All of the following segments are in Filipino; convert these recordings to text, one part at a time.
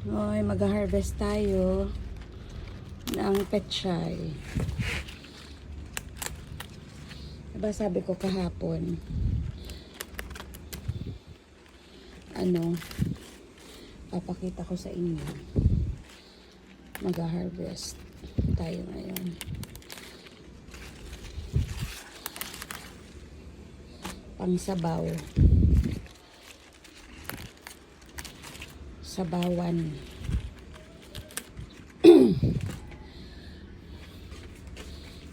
Oy, mag-harvest tayo ng pechay. Diba sabi ko kahapon, papakita ko sa inyo. Mag-harvest tayo ngayon. Pangsabaw. Sabawan.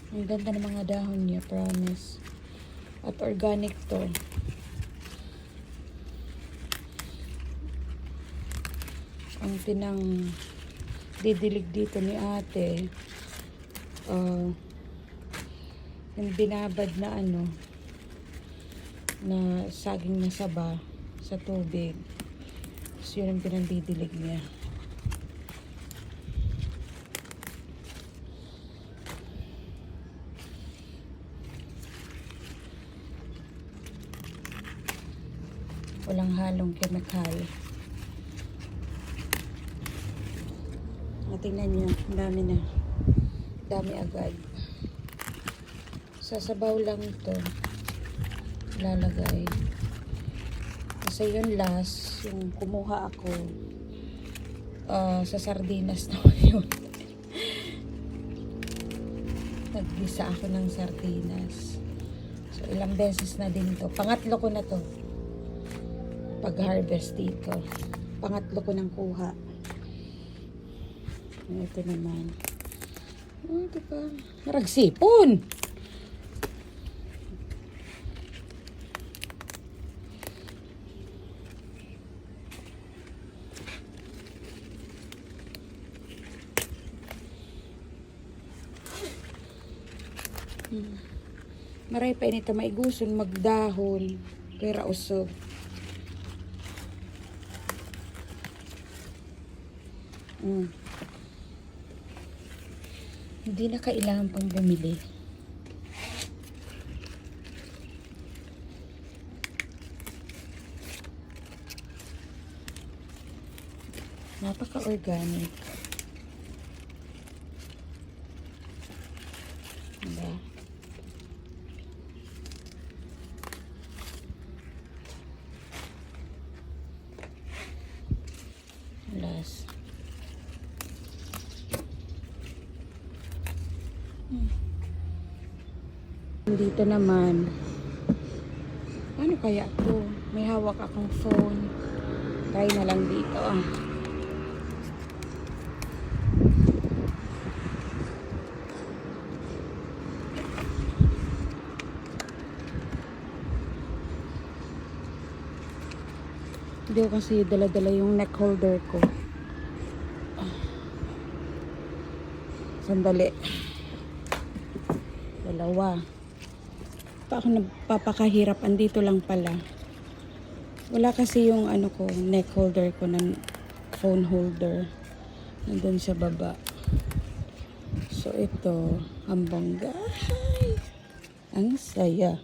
Ang ganda ng mga dahon niya, promise. At organic to. Ang pinang didilig dito ni ate, yung binabad na na saging na saba sa tubig. So, yun ang pinandidilig niya. Walang halong chemical. Tingnan nyo, ang dami na. Dami agad. Sasabaw lang ito. Lalagay. Kasi yun last, yung kumuha ako sa sardinas na yun. Naggisa ako ng sardinas. So, ilang beses na din ito. Pangatlo ko na to. Pag-harvest dito. Pangatlo ko nang kuha. Ito naman. Oh, ito pa. Naragsipon! Maray pa inito maiguson magdahon kaya usog. Hindi na kailangan pang bumili. Napaka-organic. Diba? Last. Dito naman, ano kaya to? May hawak akong phone. Try na lang dito. Hindi ko kasi dala-dala yung neck holder ko. Sandali. Dalawa. Pa ako nagpapakahirap. Andito lang pala. Wala kasi yung neck holder ko ng phone holder. Nandun sa baba. So ito, ang bongga. Ang saya.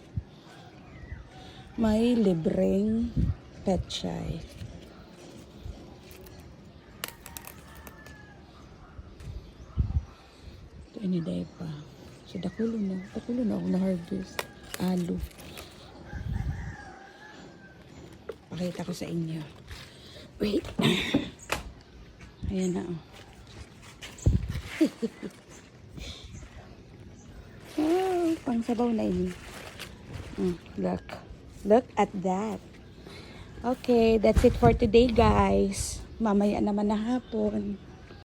May libreng pechay. Ito iniday pa. So dakulo na ako na-harvest. Alo. Pakita ko sa inyo. Wait. Ayan na. Oh, pangsabaw na ini. Look at that. Okay, that's it for today, guys. Mamaya naman na hapon.